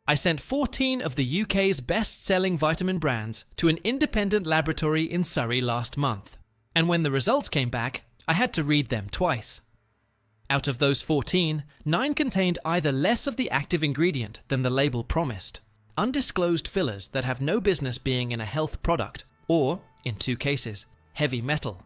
I sent 14 of the UK's best-selling vitamin brands to an independent laboratory in Surrey last month. And when the results came back, I had to read them twice. Out of those 14, 9 contained either less of the active ingredient than the label promised, undisclosed fillers that have no business being in a health product, or, in 2 cases, heavy metal.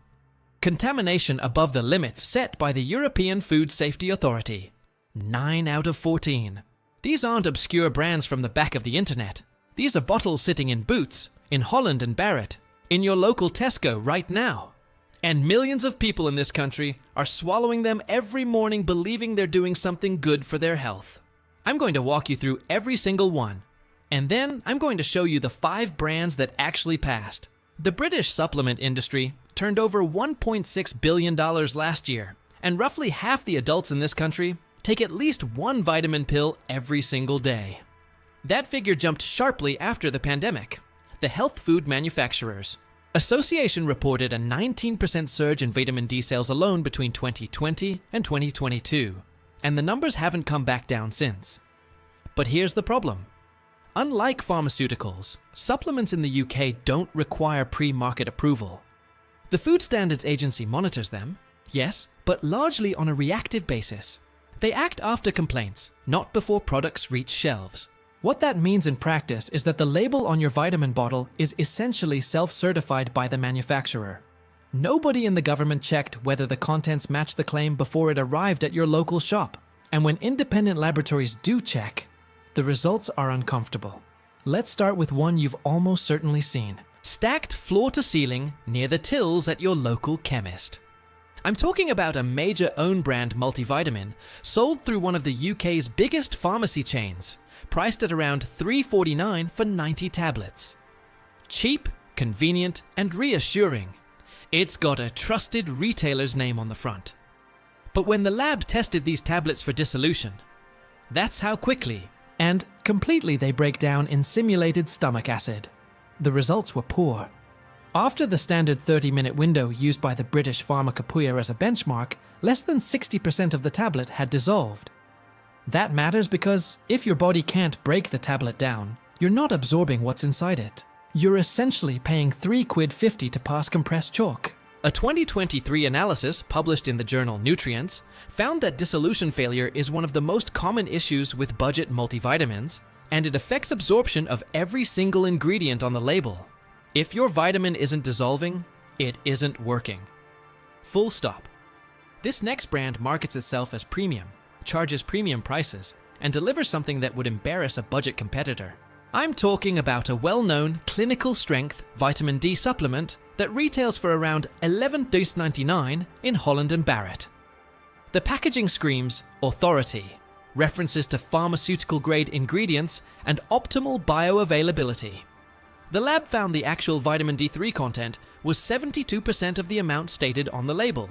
Contamination above the limits set by the European Food Safety Authority. 9 out of 14. These aren't obscure brands from the back of the internet. These are bottles sitting in Boots, in Holland and Barrett, in your local Tesco right now. And millions of people in this country are swallowing them every morning believing they're doing something good for their health. I'm going to walk you through every single one. And then I'm going to show you the 5 brands that actually passed. The British supplement industry turned over $1.6 billion last year, and roughly half the adults in this country take at least 1 vitamin pill every single day. That figure jumped sharply after the pandemic. The health food manufacturers Association reported a 19% surge in vitamin D sales alone between 2020 and 2022, and the numbers haven't come back down since. But here's the problem. Unlike pharmaceuticals, supplements in the UK don't require pre-market approval. The Food Standards Agency monitors them, yes, but largely on a reactive basis. They act after complaints, not before products reach shelves. What that means in practice is that the label on your vitamin bottle is essentially self-certified by the manufacturer. Nobody in the government checked whether the contents matched the claim before it arrived at your local shop. And when independent laboratories do check, the results are uncomfortable. Let's start with one you've almost certainly seen. Stacked floor to ceiling near the tills at your local chemist. I'm talking about a major own brand multivitamin sold through one of the UK's biggest pharmacy chains, priced at around $3.49 for 90 tablets. Cheap, convenient, and reassuring. It's got a trusted retailer's name on the front. But when the lab tested these tablets for dissolution, that's how quickly and completely they break down in simulated stomach acid. The results were poor. After the standard 30-minute window used by the British Pharmacopoeia as a benchmark, less than 60% of the tablet had dissolved. That matters because if your body can't break the tablet down, you're not absorbing what's inside it. You're essentially paying £3.50 to pass compressed chalk. A 2023 analysis published in the journal Nutrients found that dissolution failure is one of the most common issues with budget multivitamins, and it affects absorption of every single ingredient on the label. If your vitamin isn't dissolving, it isn't working. Full stop. This next brand markets itself as premium, charges premium prices, and delivers something that would embarrass a budget competitor. I'm talking about a well-known clinical strength vitamin D supplement that retails for around £11.99 in Holland and Barrett. The packaging screams authority, references to pharmaceutical-grade ingredients, and optimal bioavailability. The lab found the actual vitamin D3 content was 72% of the amount stated on the label.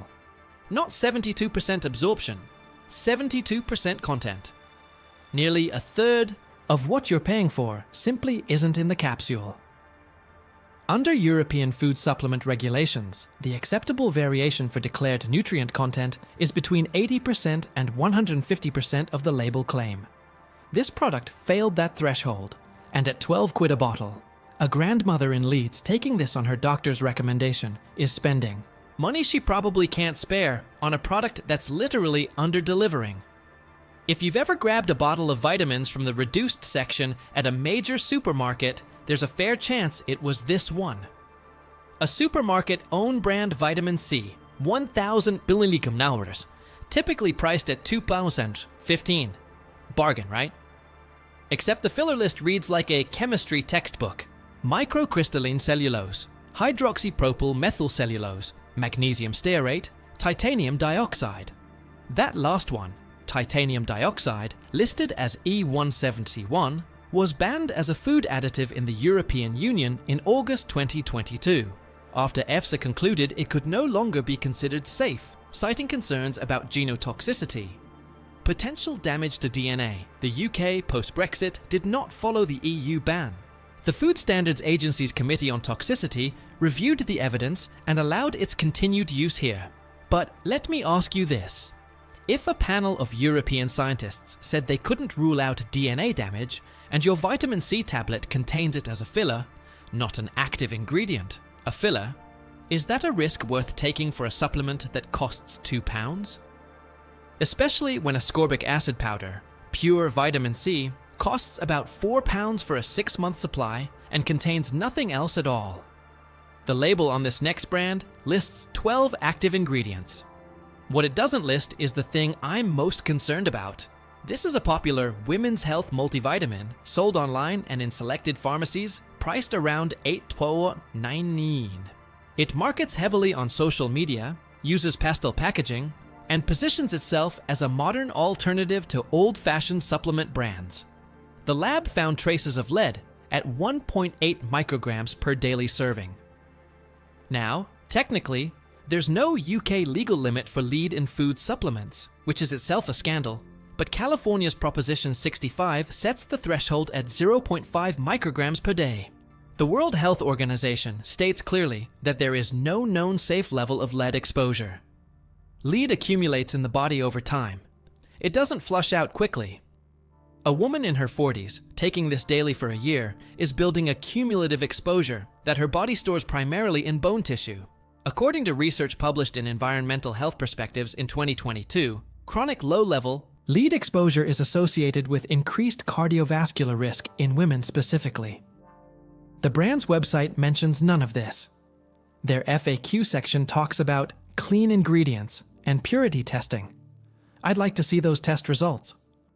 Not 72% absorption, 72% content. Nearly a third of what you're paying for simply isn't in the capsule. Under European food supplement regulations, the acceptable variation for declared nutrient content is between 80% and 150% of the label claim. This product failed that threshold, and at £12 a bottle, a grandmother in Leeds taking this on her doctor's recommendation is spending money she probably can't spare on a product that's literally under-delivering. If you've ever grabbed a bottle of vitamins from the reduced section at a major supermarket, there's a fair chance it was this one. A supermarket own brand vitamin C, 1000 milligram, typically priced at £2.15. Bargain, right? Except the filler list reads like a chemistry textbook. Microcrystalline cellulose, hydroxypropyl methylcellulose, magnesium stearate, titanium dioxide. That last one, titanium dioxide, listed as E171, was banned as a food additive in the European Union in August 2022, after EFSA concluded it could no longer be considered safe, citing concerns about genotoxicity. Potential damage to DNA. The UK, post-Brexit, did not follow the EU ban. The Food Standards Agency's Committee on Toxicity reviewed the evidence and allowed its continued use here. But let me ask you this. If a panel of European scientists said they couldn't rule out DNA damage, and your vitamin C tablet contains it as a filler, not an active ingredient, a filler, is that a risk worth taking for a supplement that costs £2? Especially when ascorbic acid powder, pure vitamin C, costs about £4 for a 6-month supply and contains nothing else at all. The label on this next brand lists 12 active ingredients. What it doesn't list is the thing I'm most concerned about. This is a popular women's health multivitamin sold online and in selected pharmacies, priced around $8.99. It markets heavily on social media, uses pastel packaging, and positions itself as a modern alternative to old-fashioned supplement brands. The lab found traces of lead at 1.8 micrograms per daily serving. Now, technically, there's no UK legal limit for lead in food supplements, which is itself a scandal, but California's Proposition 65 sets the threshold at 0.5 micrograms per day. The World Health Organization states clearly that there is no known safe level of lead exposure. Lead accumulates in the body over time. It doesn't flush out quickly. A woman in her 40s, taking this daily for a year, is building a cumulative exposure that her body stores primarily in bone tissue. According to research published in Environmental Health Perspectives in 2022, chronic low-level lead exposure is associated with increased cardiovascular risk in women specifically. The brand's website mentions none of this. Their FAQ section talks about clean ingredients and purity testing. I'd like to see those test results.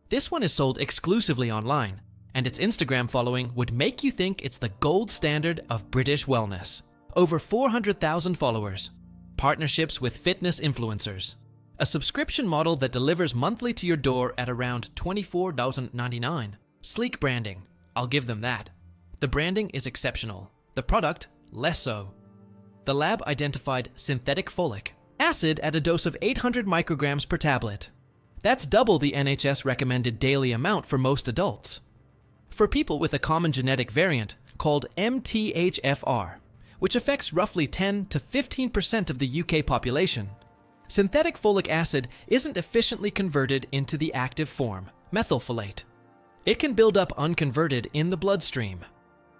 This one is sold exclusively online, and its Instagram following would make you think it's the gold standard of British wellness. Over 400,000 followers, partnerships with fitness influencers, a subscription model that delivers monthly to your door at around $24.99. Sleek branding, I'll give them that. The branding is exceptional, the product less so. The lab identified synthetic folic acid at a dose of 800 micrograms per tablet. That's double the NHS recommended daily amount for most adults. For people with a common genetic variant called MTHFR, which affects roughly 10 to 15% of the UK population, synthetic folic acid isn't efficiently converted into the active form, methylfolate. It can build up unconverted in the bloodstream.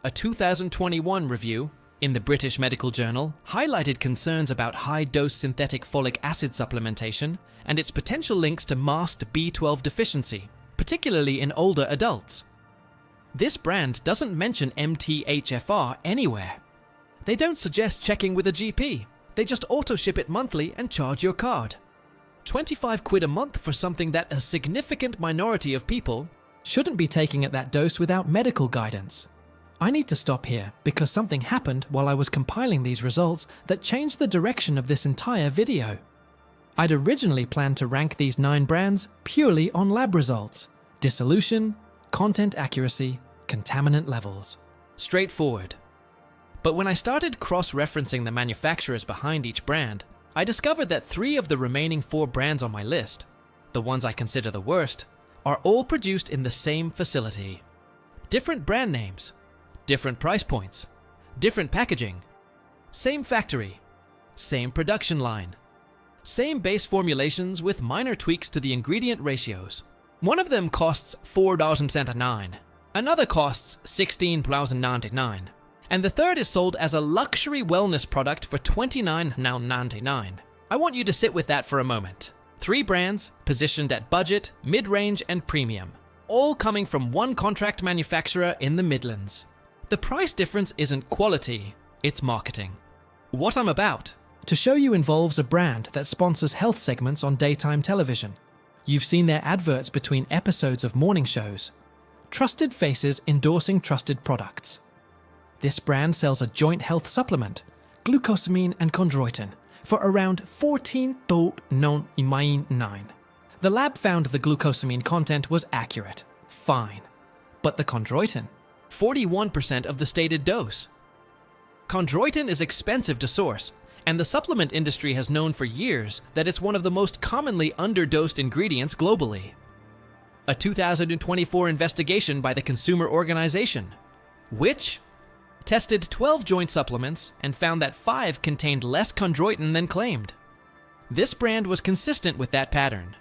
A 2021 review in the British Medical Journal highlighted concerns about high-dose synthetic folic acid supplementation and its potential links to masked B12 deficiency, particularly in older adults. This brand doesn't mention MTHFR anywhere. They don't suggest checking with a GP. They just auto-ship it monthly and charge your card. 25 quid a month for something that a significant minority of people shouldn't be taking at that dose without medical guidance. I need to stop here because something happened while I was compiling these results that changed the direction of this entire video. I'd originally planned to rank these 9 brands purely on lab results, dissolution, content accuracy, contaminant levels. Straightforward. But when I started cross-referencing the manufacturers behind each brand, I discovered that 3 of the remaining 4 brands on my list, the ones I consider the worst, are all produced in the same facility. Different brand names, different price points, different packaging, same factory, same production line, same base formulations with minor tweaks to the ingredient ratios. One of them costs $4.79, another costs $16.99, and the third is sold as a luxury wellness product for $29.99. I want you to sit with that for a moment. 3 brands positioned at budget, mid-range, and premium, all coming from one contract manufacturer in the Midlands. The price difference isn't quality, it's marketing. What I'm about to show you involves a brand that sponsors health segments on daytime television. You've seen their adverts between episodes of morning shows. Trusted faces endorsing trusted products. This brand sells a joint health supplement, glucosamine and chondroitin, for around $14.99. The lab found the glucosamine content was accurate, fine. But the chondroitin? 41% of the stated dose. Chondroitin is expensive to source, and the supplement industry has known for years that it's one of the most commonly underdosed ingredients globally. A 2024 investigation by the Consumer Organization, which tested 12 joint supplements and found that 5 contained less chondroitin than claimed. This brand was consistent with that pattern.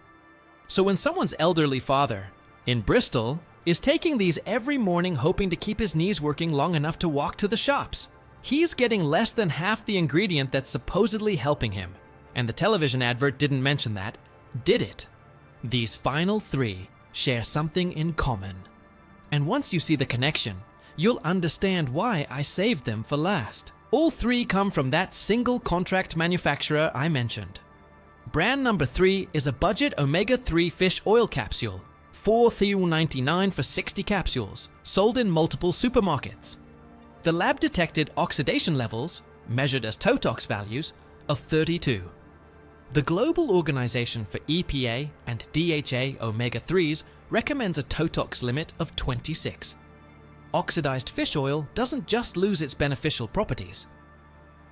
So when someone's elderly father, in Bristol, is taking these every morning hoping to keep his knees working long enough to walk to the shops, he's getting less than half the ingredient that's supposedly helping him. And the television advert didn't mention that, did it? These final three share something in common. And once you see the connection, you'll understand why I saved them for last. All three come from that single contract manufacturer I mentioned. Brand number 3 is a budget omega-3 fish oil capsule, $4.99 for 60 capsules, sold in multiple supermarkets. The lab-detected oxidation levels, measured as Totox values, of 32. The Global Organization for EPA and DHA omega-3s recommends a Totox limit of 26. Oxidized fish oil doesn't just lose its beneficial properties.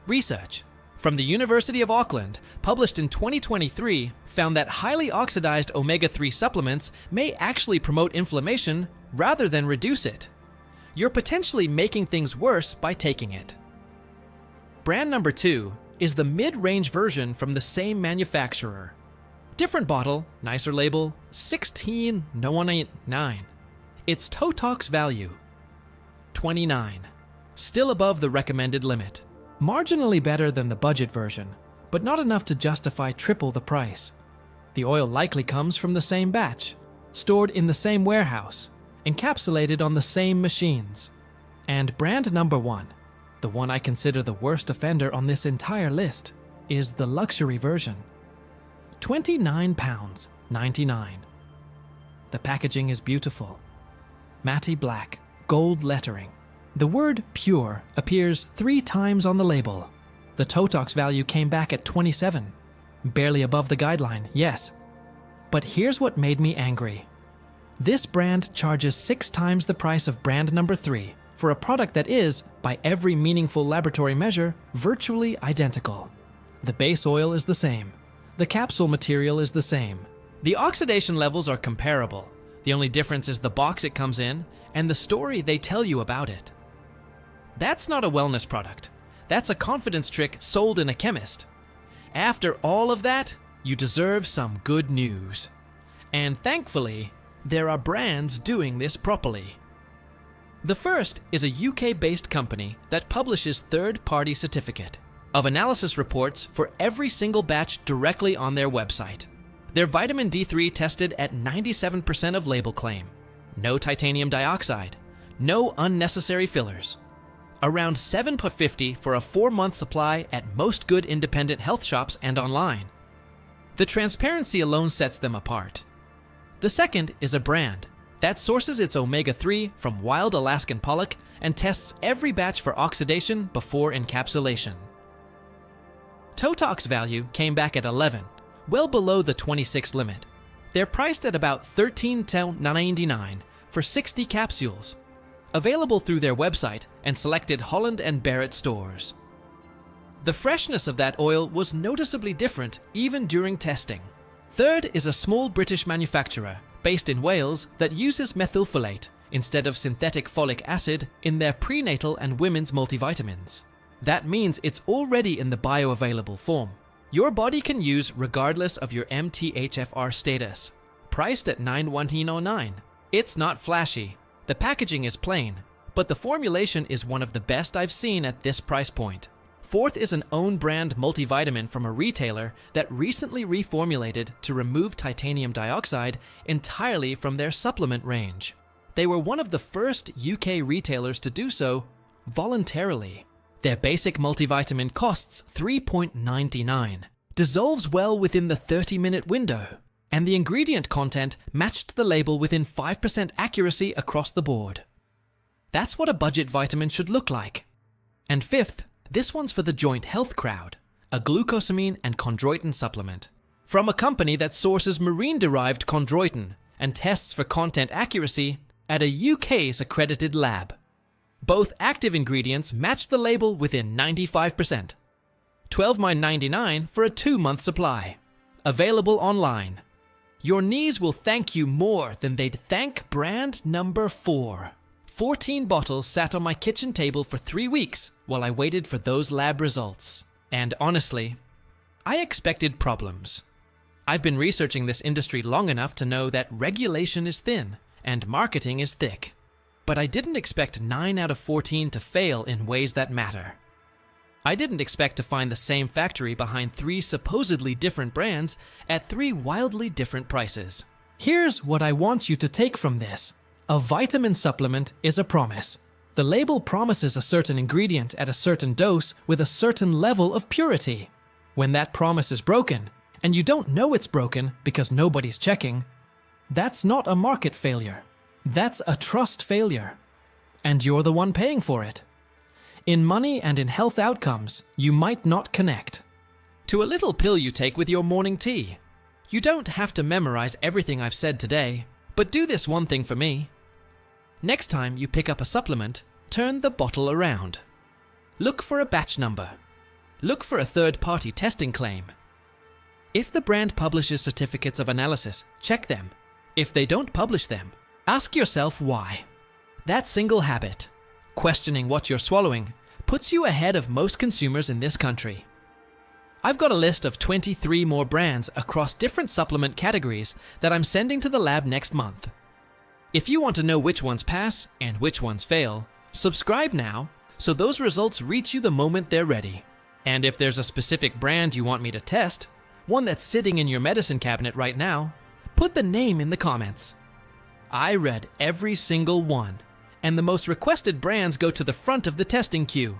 Research from the University of Auckland, published in 2023, found that highly oxidized omega-3 supplements may actually promote inflammation rather than reduce it. You're potentially making things worse by taking it. Brand number 2 is the mid-range version from the same manufacturer. Different bottle, nicer label, $16.99. Its Totox value, 29. Still above the recommended limit. Marginally better than the budget version, but not enough to justify triple the price. The oil likely comes from the same batch, stored in the same warehouse, encapsulated on the same machines. And brand number 1, the one I consider the worst offender on this entire list, is the luxury version. £29.99. The packaging is beautiful. Matte black, gold lettering. The word pure appears 3 times on the label. The Totox value came back at 27. Barely above the guideline, yes. But here's what made me angry. This brand charges 6 times the price of brand number 3 for a product that is, by every meaningful laboratory measure, virtually identical. The base oil is the same. The capsule material is the same. The oxidation levels are comparable. The only difference is the box it comes in and the story they tell you about it. That's not a wellness product. That's a confidence trick sold in a chemist. After all of that, you deserve some good news. And thankfully, there are brands doing this properly. The first is a UK-based company that publishes third-party certificate of analysis reports for every single batch directly on their website. Their vitamin D3 tested at 97% of label claim. No titanium dioxide. No unnecessary fillers. Around $7.50 for a 4-month supply at most good independent health shops and online. The transparency alone sets them apart. The second is a brand that sources its omega-3 from wild Alaskan pollock and tests every batch for oxidation before encapsulation. Totox value came back at 11, well below the 26 limit. They're priced at about $13.99 for 60 capsules. Available through their website and selected Holland & Barrett stores. The freshness of that oil was noticeably different even during testing. Third is a small British manufacturer based in Wales that uses methylfolate instead of synthetic folic acid in their prenatal and women's multivitamins. That means it's already in the bioavailable form. Your body can use regardless of your MTHFR status. Priced at $9.19.09. It's not flashy. The packaging is plain, but the formulation is one of the best I've seen at this price point. Fourth is an own brand multivitamin from a retailer that recently reformulated to remove titanium dioxide entirely from their supplement range. They were one of the first UK retailers to do so voluntarily. Their basic multivitamin costs $3.99, dissolves well within the 30-minute window, and the ingredient content matched the label within 5% accuracy across the board. That's what a budget vitamin should look like. And fifth, this one's for the joint health crowd, a glucosamine and chondroitin supplement. From a company that sources marine-derived chondroitin and tests for content accuracy at a UK's accredited lab. Both active ingredients match the label within 95%. $12.99 for a 2-month supply. Available online. Your knees will thank you more than they'd thank brand number 4. 14 bottles sat on my kitchen table for 3 weeks while I waited for those lab results. And honestly, I expected problems. I've been researching this industry long enough to know that regulation is thin and marketing is thick. But I didn't expect 9 out of 14 to fail in ways that matter. I didn't expect to find the same factory behind 3 supposedly different brands at 3 wildly different prices. Here's what I want you to take from this. A vitamin supplement is a promise. The label promises a certain ingredient at a certain dose with a certain level of purity. When that promise is broken, and you don't know it's broken because nobody's checking, that's not a market failure. That's a trust failure. And you're the one paying for it. In money and in health outcomes, you might not connect. To a little pill you take with your morning tea. You don't have to memorize everything I've said today, but do this one thing for me. Next time you pick up a supplement, turn the bottle around. Look for a batch number. Look for a third-party testing claim. If the brand publishes certificates of analysis, check them. If they don't publish them, ask yourself why. That single habit, questioning what you're swallowing, puts you ahead of most consumers in this country. I've got a list of 23 more brands across different supplement categories that I'm sending to the lab next month. If you want to know which ones pass and which ones fail, subscribe now so those results reach you the moment they're ready. And if there's a specific brand you want me to test, one that's sitting in your medicine cabinet right now, put the name in the comments. I read every single one, and the most requested brands go to the front of the testing queue.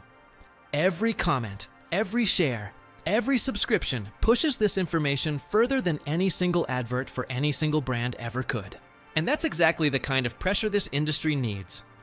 Every comment, every share, every subscription pushes this information further than any single advert for any single brand ever could. And that's exactly the kind of pressure this industry needs.